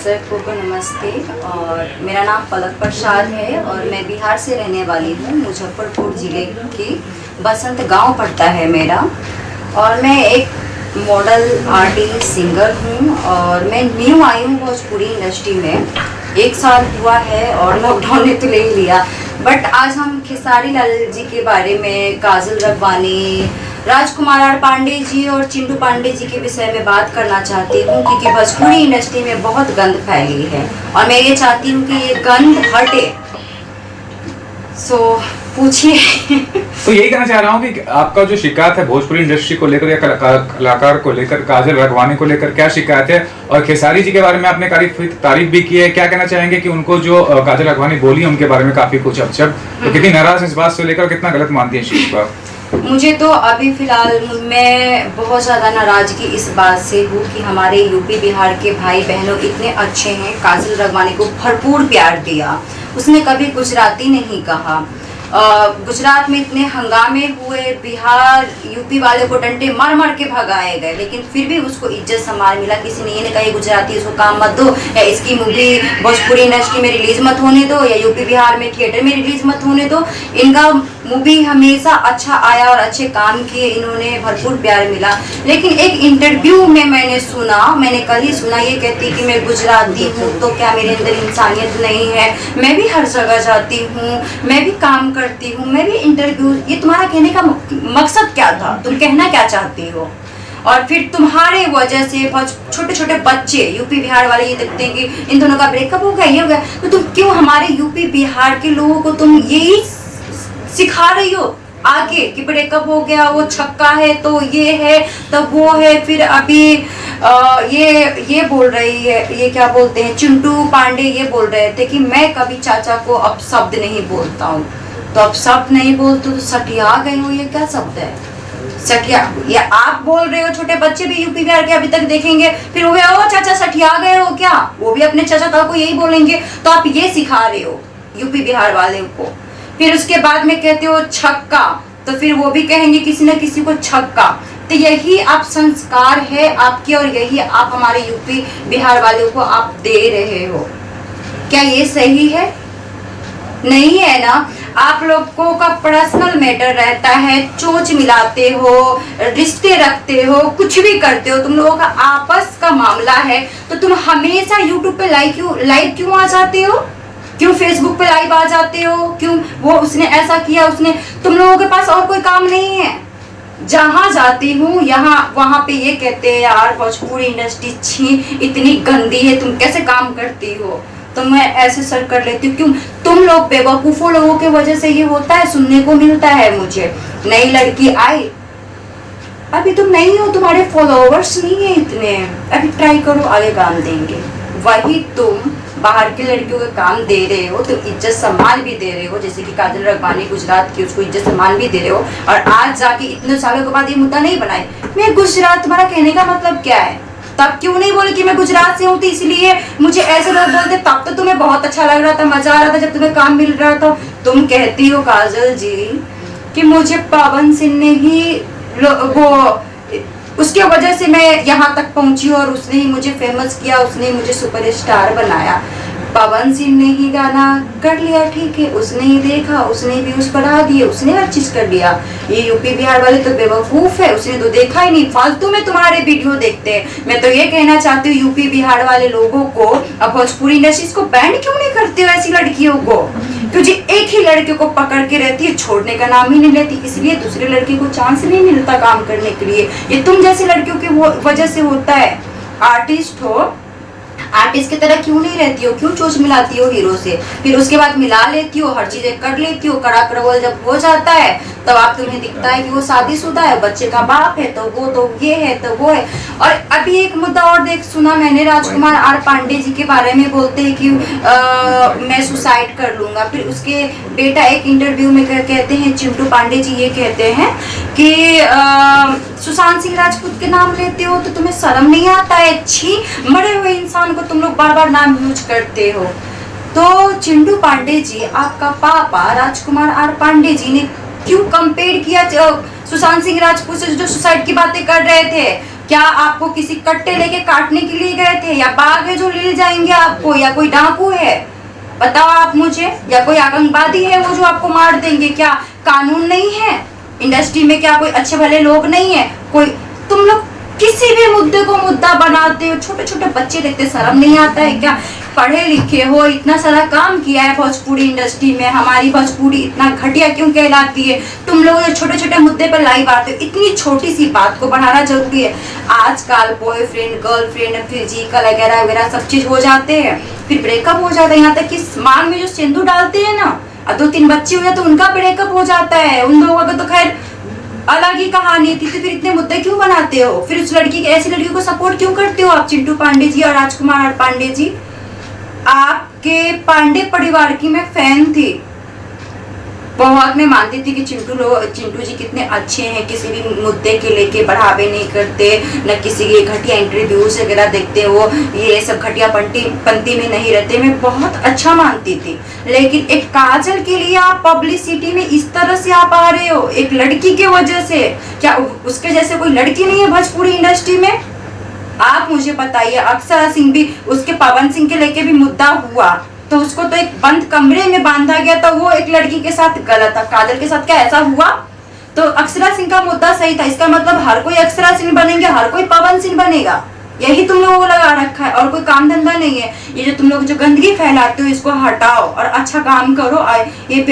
दर्शकों को नमस्ते। और मेरा नाम पलक प्रसाद है और मैं बिहार से रहने वाली हूँ। मुजफ्फरपुर ज़िले की बसंत गांव पड़ता है मेरा। और मैं एक मॉडल आर्टिस्ट सिंगर हूँ और मैं न्यू आई हूँ भोजपुरी इंडस्ट्री में। 1 साल हुआ है और लॉकडाउन ने तो ले ही लिया। बट आज हम खेसारी लाल जी के बारे में, काजल रबानी, राजकुमार आर पांडे जी और चिंटू पांडे जी के विषय में बात करना चाहती हूँ, क्योंकि भोजपुरी इंडस्ट्री में बहुत गंद फैली है और मैं ये चाहती हूँ कि ये गंद हटे। सो पूछिए। तो यही कहना चाह रहा हूँ कि आपका जो शिकायत है भोजपुरी इंडस्ट्री को लेकर या कलाकार को लेकर, काजल राघवानी को लेकर क्या शिकायत है? और खेसारी जी के बारे में आपने तारीफ भी की है, क्या कहना चाहेंगे कि उनको जो काजल राघवानी बोली है उनके बारे में काफी कुछ अपशब्द, तो कितनी नाराज इस बात से लेकर, कितना गलत मानती है इस चीज को? मुझे तो अभी फ़िलहाल मैं बहुत ज़्यादा नाराज़गी इस बात से हूँ कि हमारे यूपी बिहार के भाई बहनों इतने अच्छे हैं। काजल राघवानी को भरपूर प्यार दिया, उसने कभी गुजराती नहीं कहा। गुजरात में इतने हंगामे हुए, बिहार यूपी वाले को डंडे मार मार के भगाए गए, लेकिन फिर भी उसको इज्जत सम्मान मिला। किसी ने ये नहीं कहा ये गुजराती, इसको काम मत दो, या इसकी मूवी भोजपुरी इंडस्ट्री में रिलीज मत होने दो, या यूपी बिहार में थिएटर में रिलीज मत होने दो। इनका मूवी हमेशा अच्छा आया और अच्छे काम किए, इन्होंने भरपूर प्यार मिला। लेकिन एक इंटरव्यू में मैंने कल ही सुना, ये कहती कि मैं गुजराती हूँ तो क्या मेरे अंदर इंसानियत नहीं है? मैं भी हर जगह जाती हूँ, मैं भी काम करती हूँ, मैं भी इंटरव्यू। ये तुम्हारा कहने का मकसद क्या था? तुम कहना क्या चाहती हो? और फिर तुम्हारे वजह से बहुत छोटे छोटे बच्चे यूपी बिहार वाले ये देखते हैं कि इन दोनों का ब्रेकअप हो गया, ये हो गया, तो तुम क्यों हमारे यूपी बिहार के लोगों को तुम यही सिखा रही हो आगे कि ब्रेकअप हो गया, वो छक्का है तो ये है तब वो है। फिर अभी ये बोल रही है, ये क्या बोलते हैं, चिंटू पांडे ये बोल रहे थे कि मैं कभी चाचा को अब शब्द नहीं बोलता हूँ। तो अब शब्द नहीं बोलते तो सटिया गए हो, ये क्या शब्द है सटिया? ये आप बोल रहे हो, छोटे बच्चे भी यूपी बिहार के अभी तक देखेंगे, फिर वो ओ चाचा सटिया गए हो क्या, वो भी अपने चाचा को यही बोलेंगे। तो आप ये सिखा रहे हो यूपी बिहार वाले को। फिर उसके बाद में कहते हो छक्का, तो फिर वो भी कहेंगे किसी न किसी को छक्का। तो यही आप संस्कार है आपके और यही आप हमारे यूपी बिहार वालों को आप दे रहे हो। क्या ये सही है? नहीं है ना। आप लोगों का पर्सनल मैटर रहता है, चोंच मिलाते हो, रिश्ते रखते हो, कुछ भी करते हो, तुम लोगों का आपस का मामला है, तो तुम हमेशा यूट्यूब पे लाइव क्यों आ जाते हो? क्यों फेसबुक पे लाइव आ जाते हो? क्यों वो उसने ऐसा किया, उसने, तुम लोगों के पास और कोई काम नहीं है? जहां जाती हूँ यहाँ वहां पे ये कहते हैं यार भोजपुरी इंडस्ट्री छी इतनी गंदी है, तुम कैसे काम करती हो? तो मैं ऐसे सर कर लेती हूँ। क्यों? तुम लोग बेवकूफों लोगों के वजह से ये होता है, सुनने को मिलता है मुझे। नई लड़की आई, अभी तुम नहीं हो, तुम्हारे फॉलोवर्स नहीं है इतने, अभी ट्राई करो, आगे काम देंगे। वही तुम बाहर की लड़कियों का काम दे रहे हो, तुम इज्जत सम्मान भी दे रहे हो, जैसे कि काजल राघवानी गुजरात की, उसको इज्जत सम्मान भी दे रहे हो। और आज जाके इतने सालों के बाद ये मुद्दा नहीं बनाए मैं गुजरात, तुम्हारा कहने का मतलब क्या है? तब क्यों नहीं बोले कि मैं गुजरात से हूँ तो इसलिए मुझे ऐसे लोग बोलते? तब तो तुम्हें बहुत अच्छा लग रहा था, मजा आ रहा था जब तुम्हें काम मिल रहा था। तुम कहती हो काजल जी कि मुझे पवन सिंह ने ही वो उसके वजह से मैं यहाँ तक पहुंची और उसने ही मुझे फेमस किया, उसने मुझे सुपरस्टार बनाया। पवन सिंह ने ही गाना कर लिया, ठीक है, उसने ही देखा, उसने व्यूज बढ़ा दिए, उसने हर चीज कर लिया। ये यूपी बिहार वाले तो बेवकूफ है, उसने तो देखा ही नहीं, फालतू में तुम्हारे वीडियो देखते हैं। मैं तो ये कहना चाहती हूँ यूपी बिहार वाले लोगों को, अब भोजपुरी इंडस्ट्री को बैंड क्यों नहीं करते हो ऐसी लड़कियों को? क्योंकि एक ही लड़के को पकड़ के रहती है, छोड़ने का नाम ही नहीं लेती, इसलिए दूसरे लड़के को चांस नहीं मिलता काम करने के लिए। ये तुम जैसे लड़कियों की वजह से होता है। आर्टिस्ट हो, आर्टिस्ट की तरह क्यों नहीं रहती हो? क्यों चोच मिलाती हो हीरो से? फिर उसके बाद मिला लेती हो, हर चीजें कर लेती हो, कड़ा करवल जब हो जाता है तब आप तुम्हें दिखता है कि वो शादीशुदा है, बच्चे का बाप है, तो वो तो ये है तो वो है। और अभी एक मुद्दा और सुना मैंने, राजकुमार आर पांडे जी के बारे में बोलते हैं कि मैं सुसाइड कर लूंगा। फिर उसके बेटा एक इंटरव्यू में कहते हैं, चिंटू पांडे जी ये कहते हैं कि सुशांत सिंह राजपूत के नाम लेते हो तो तुम्हें शर्म नहीं आता है? छी, मरे हुए इंसान को तुम लोग बार बार नाम यूज करते हो। तो चिंटू पांडे जी, आपका पापा राजकुमार आर पांडे जी ने क्यों कंपेयर किया सुशांत सिंह राजपूत से जो सुसाइड की बातें कर रहे थे? क्या आपको किसी कट्टे लेके काटने के लिए गए थे, या बाघ है जो ले जाएंगे आपको, या कोई डाकू है? बताओ आप मुझे। या कोई आतंकवादी है वो जो आपको मार देंगे? क्या कानून नहीं है इंडस्ट्री में? क्या कोई अच्छे भले लोग नहीं है? कोई तुम लोग किसी भी मुद्दे को मुद्दा बनाते हो। छोटे छोटे बच्चे देखते, शर्म नहीं आता है क्या? पढ़े लिखे हो, इतना सारा काम किया है भोजपुरी इंडस्ट्री में, हमारी भोजपुरी इतना घटिया क्यों कहलाती है? तुम लोग जो छोटे छोटे मुद्दे पर लाई बात हो, इतनी छोटी सी बात को बढ़ाना जरूरी है? आजकल बॉयफ्रेंड गर्लफ्रेंड फिजिकल वगैरह वगैरह सब चीज हो जाते हैं, फिर ब्रेकअप हो जाता है। यहाँ तक कि मांग में जो सिंदूर डालते हैं ना, और 2-3 बच्चे हो जाए तो उनका ब्रेकअप हो जाता है। उन लोगों का तो खैर अलग ही कहानी थी। तो फिर इतने मुद्दे क्यों बनाते हो? फिर उस लड़की ऐसी लड़कियों को सपोर्ट क्यों करते हो आप? चिंटू पांडे जी और राजकुमार पांडे जी, आपके पांडे परिवार की मैं फैन थी बहुत। मैं मानती थी कि चिंटू जी कितने अच्छे हैं, किसी भी मुद्दे के लेके बढ़ावे नहीं करते, न किसी के घटिया इंटरव्यूज वगैरह देखते हो, ये सब घटिया पंक्ति में नहीं रहते। मैं बहुत अच्छा मानती थी, लेकिन एक काजल के लिए आप पब्लिसिटी में इस तरह से आप आ रहे हो, एक लड़की के वजह से। क्या उसके जैसे कोई लड़की नहीं है भोजपुरी इंडस्ट्री में? आप मुझे बताइए। अक्षरा सिंह भी, उसके पवन सिंह के लेके भी मुद्दा हुआ तो उसको तो एक बंद कमरे में बांधा गया था, वो एक लड़की के साथ गलत था। काजल के साथ क्या ऐसा हुआ? तो अक्षरा सिंह का मुद्दा सही था। इसका मतलब हर कोई अक्षरा सिंह बनेंगे, हर कोई पवन सिंह बनेगा? यही तुम लोगों को लगा रखा है, और कोई काम धंधा नहीं है। ये जो तुम लोग जो गंदगी फैलाते हो, इसको हटाओ और अच्छा काम करो। ये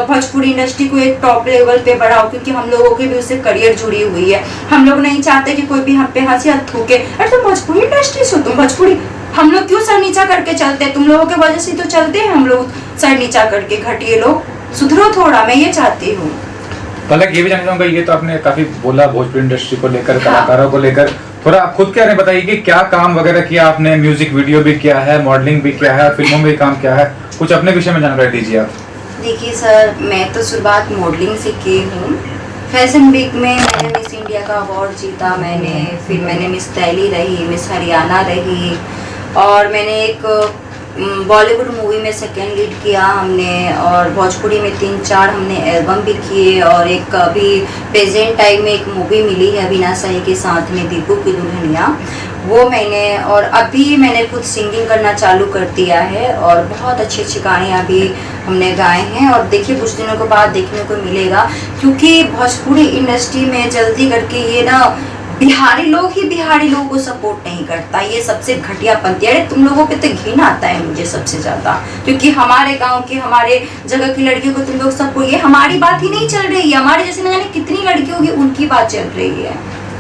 भोजपुरी इंडस्ट्री को एक टॉप लेवल पे बढ़ाओ, क्योंकि हम लोगों की भी उससे करियर जुड़ी हुई है। हम लोग नहीं चाहते कि कोई भी हम पे हंसी हाथ थूके, अरे तुम भोजपुरी इंडस्ट्री से, तुम भोजपुरी, हम लोग क्यों सर नीचा करके चलते हैं? तुम लोगों के वजह से तो चलते हैं हम लोग सर नीचा करके। घटिए लोग, सुधरो थोड़ा, मैं ये चाहती हूँ। पलक, ये भी जानना चाहूंगा, ये तो आपने काफी बोला भोजपुरी इंडस्ट्री को लेकर, कलाकारों को लेकर, थोड़ा आप खुद क्या नहीं बताइए कि क्या काम वगैरह किया आपने? म्यूजिक वीडियो भी किया है, मॉडलिंग भी किया है, फिल्मों में भी काम किया है, कुछ अपने विषय में जानकारी दीजिए आप। देखिए सर, मैं तो शुरुआत मॉडलिंग से की हूँ। फैशन वीक में मैंने मिस इंडिया का अवार्ड जीता मैंने, फिर मैंने मिस दिल्ली रही, मिस हरियाणा रही, और मैंने एक बॉलीवुड मूवी में सेकेंड लीड किया हमने, और भोजपुरी में 3-4 हमने एल्बम भी किए, और एक अभी प्रेजेंट टाइम में एक मूवी मिली है अविनाश साई के साथ में, दीपू की दुल्हनिया, वो मैंने, और अभी मैंने खुद सिंगिंग करना चालू कर दिया है, और बहुत अच्छी अच्छी गाने अभी हमने गाए हैं। और देखिए कुछ दिनों के बाद देखने को मिलेगा, क्योंकि भोजपुरी इंडस्ट्री में जल्दी करके ये ना बिहारी लोगों को सपोर्ट नहीं करता। ये सबसे घटिया पंथी है। तुम लोगों पे तो घिन आता है मुझे सबसे ज्यादा, क्योंकि हमारे गांव की, हमारे जगह की लड़कियों को तुम लोग सबको, ये हमारी बात ही नहीं चल रही है। हमारे जैसे न जाने कितनी लड़कियों की उनकी बात चल रही है।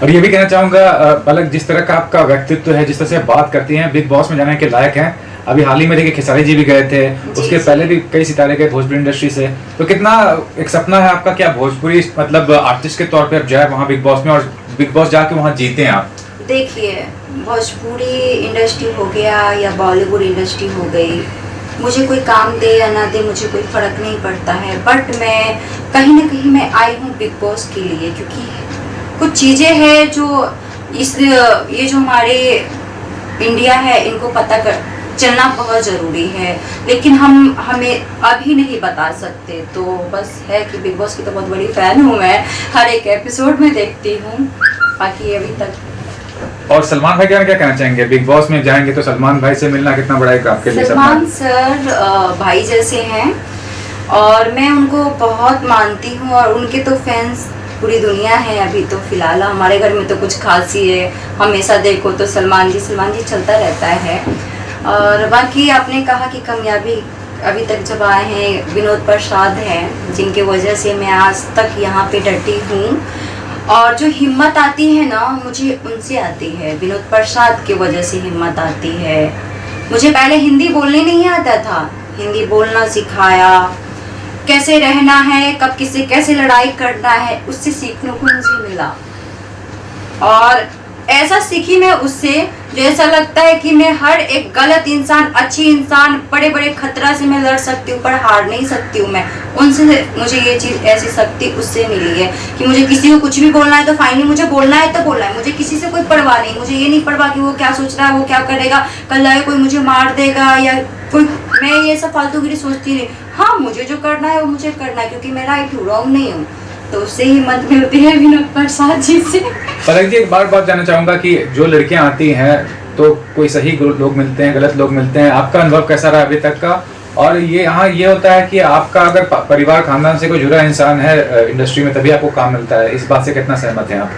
और ये भी कहना चाहूंगा पलक, जिस तरह का आपका व्यक्तित्व है, जिस तरह से बात करती हैं, बिग बॉस में जाने के लायक हैं। अभी हाल ही में देखिए खेसारी जी भी गए थे, उसके पहले भी कई सितारे गए भोजपुरी इंडस्ट्री से। तो कितना एक सपना है आपका, क्या भोजपुरी मतलब आर्टिस्ट के तौर पे आप जाए वहाँ बिग बॉस में, और बिग बॉस जाके वहाँ जीते हैं आप? देखिए, भोजपुरी इंडस्ट्री हो गया या बॉलीवुड इंडस्ट्री हो गई, मुझे कोई काम दे या ना दे मुझे कोई फर्क नहीं पड़ता है। बट मैं कहीं ना कहीं मैं आई हूँ बिग बॉस के लिए, क्योंकि कुछ चीज़ें हैं जो ये जो हमारे इंडिया है, इनको पता कर चलना बहुत ज़रूरी है, लेकिन हमें अभी नहीं बता सकते। तो बस है कि बिग बॉस की तो बहुत बड़ी फ़ैन हूँ मैं, हर एक एपिसोड में देखती हूँ, बाकी अभी तक। और सलमान भाई क्या कहना चाहेंगे? बिग बॉस में जाएंगे तो सलमान भाई से मिलना कितना बड़ा एक आपके लिए सपना है? सलमान सर भाई जैसे हैं, और मैं उनको बहुत मानती हूँ, और उनके तो फैंस पूरी दुनिया है। अभी तो फिलहाल हमारे घर में तो कुछ खास ही है, हमेशा देखो तो सलमान जी चलता रहता है। और बाकी आपने कहा कि कामयाबी अभी तक जब आए हैं, विनोद प्रसाद हैं, जिनके वजह से मैं आज तक यहाँ पे डटी हूँ। और जो हिम्मत आती है ना, मुझे उनसे आती है, विनोद प्रसाद की वजह से हिम्मत आती है। मुझे पहले हिंदी बोलने नहीं आता था, हिंदी बोलना सिखाया, कैसे रहना है, कब किससे कैसे लड़ाई करना है, उससे सीखने को मुझे मिला। और ऐसा सीखी मैं उससे, जो ऐसा लगता है कि मैं हर एक गलत इंसान, अच्छी इंसान, बड़े बड़े खतरा से मैं लड़ सकती हूँ, पर हार नहीं सकती हूँ मैं। उनसे मुझे ये चीज़, ऐसी शक्ति उससे मिली है कि मुझे किसी को कुछ भी बोलना है तो फाइनली मुझे बोलना है तो बोलना है। मुझे किसी से कोई परवाह नहीं, मुझे ये नहीं परवाह कि वो क्या सोच रहा है, वो क्या करेगा, कल आए कोई मुझे मार देगा या कोई, मैं ये सब फालतूगिरी सोचती नहीं। हाँ, मुझे जो करना है वो मुझे करना है, क्योंकि मैं राइट हूँ, रॉन्ग नहीं हूँ। तो उससे हिम्मत मिलती है विनोद प्रसाद जी से। पलक जी, एक बात जानना चाहूंगा कि जो लड़कियां आती हैं तो कोई सही लोग मिलते हैं, गलत लोग मिलते हैं, आपका अनुभव कैसा रहा अभी तक का? और ये यहाँ ये होता है कि आपका अगर परिवार खानदान से कोई जुड़ा इंसान है इंडस्ट्री में तभी आपको काम मिलता है, इस बात से कितना सहमत हैं आप?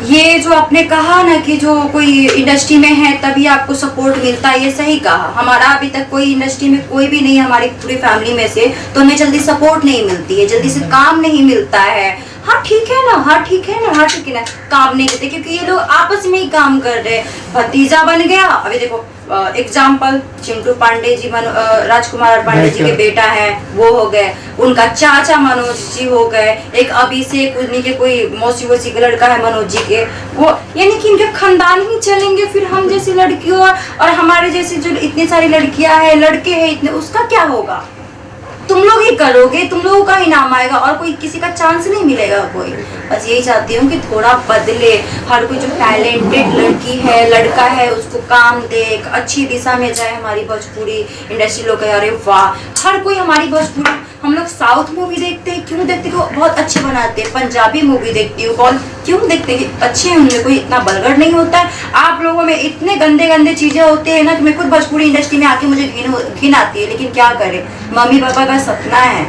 ये जो आपने कहा ना कि जो कोई इंडस्ट्री में है तभी आपको सपोर्ट मिलता है, ये सही कहा। हमारा अभी तक कोई इंडस्ट्री में कोई भी नहीं, हमारी पूरी फैमिली में से, तो हमें जल्दी सपोर्ट नहीं मिलती है, जल्दी से काम नहीं मिलता है। हाँ ठीक है ना, हाँ ठीक है ना, हाँ ठीक है ना, काम नहीं देते क्योंकि ये लोग आपस में ही काम कर रहे हैं। भतीजा बन गया, अभी देखो एग्जाम्पल चिंटू पांडे जी, राजकुमार पांडे जी के बेटा है वो हो गए, उनका चाचा मनोज जी हो गए, एक अभिषेक उन्हीं के कोई मौसी वोसी का लड़का है मनोज जी के, वो यानी कि इनके खानदान ही चलेंगे। फिर हम जैसी लड़कियों और हमारे जैसे जो इतनी सारी लड़कियां हैं, लड़के हैं इतने, उसका क्या होगा? तुम लोग ही करोगे, तुम लोगों का ही नाम आएगा और कोई किसी का चांस नहीं मिलेगा कोई। बस यही चाहती हूँ कि थोड़ा बदले, हर कोई जो टैलेंटेड लड़की है लड़का है उसको काम दे, एक अच्छी दिशा में जाए हमारी भोजपुरी इंडस्ट्री। लोग कह अरे वाह, हर कोई हमारी भोजपुरी, हम लोग साउथ मूवी देखते हैं, क्यों देखते हैं? बहुत अच्छे बनाते हैं। पंजाबी मूवी देखती हूँ, बहुत क्यों देखते हैं? अच्छे हैं, उनमें कोई इतना बलगड़ नहीं होता है। आप लोगों में इतने गंदे गंदे चीजें होती है ना कि मैं खुद भोजपुरी इंडस्ट्री में आके मुझे घिन आती है, लेकिन क्या करें, मम्मी पापा का सपना है।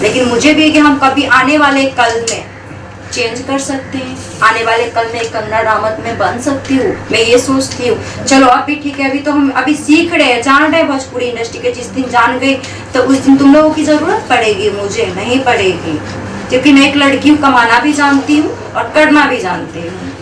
लेकिन मुझे भी कि हम कभी आने वाले कल में चेंज कर सकते हैं, आने वाले कल में कंगना रामत में बन सकती हूँ, मैं ये सोचती हूँ। चलो अभी ठीक है, अभी तो हम अभी सीख रहे हैं, जान रहे हैं भोजपुरी इंडस्ट्री के। जिस दिन जान गई तो उस दिन तुम लोगों की जरूरत पड़ेगी, मुझे नहीं पड़ेगी, क्योंकि मैं एक लड़की हूँ, कमाना भी जानती हूँ और करना भी जानती हूँ।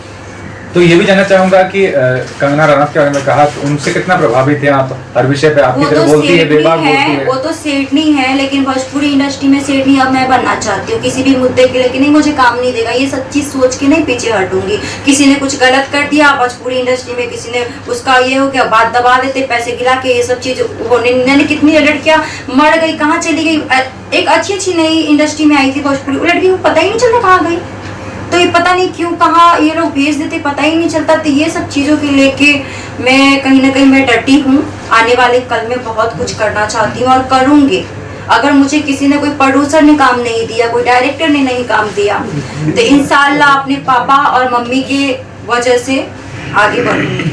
तो ये भी जानना चाहूंगा कि कंगना रनौत के बारे में कहा, तो उनसे कितना प्रभावित है आप हर विषय पे? आपकी तरह बोलती है, बेबाक बोलती है। वो तो सेठनी है, लेकिन भोजपुरी इंडस्ट्री में सेठनी अब मैं बनना चाहती हूँ किसी भी मुद्दे के लिए कि नहीं मुझे काम नहीं देगा, ये सच्ची सोच के नहीं पीछे हटूंगी। किसी ने कुछ गलत कर दिया भोजपुरी इंडस्ट्री में, किसी ने उसका ये हो गया, बात दबा देते, पैसे गिरा के, ये सब चीज होने। कितनी लड़कियां मर गई, कहाँ चली गई? एक अच्छी नई इंडस्ट्री में आई थी भोजपुरी, वो लड़की को पता ही नहीं चलता कहाँ गई। तो ये पता नहीं क्यों कहाँ ये लोग भेज देते, पता ही नहीं चलता। तो ये सब चीज़ों के लेके मैं कहीं ना कहीं मैं डटी हूँ। आने वाले कल में बहुत कुछ करना चाहती हूँ और करूँगी। अगर मुझे किसी ने, कोई प्रोड्यूसर ने काम नहीं दिया, कोई डायरेक्टर ने नहीं काम दिया, तो इंशाल्लाह अपने पापा और मम्मी के वजह से आगे बढ़ूँगी।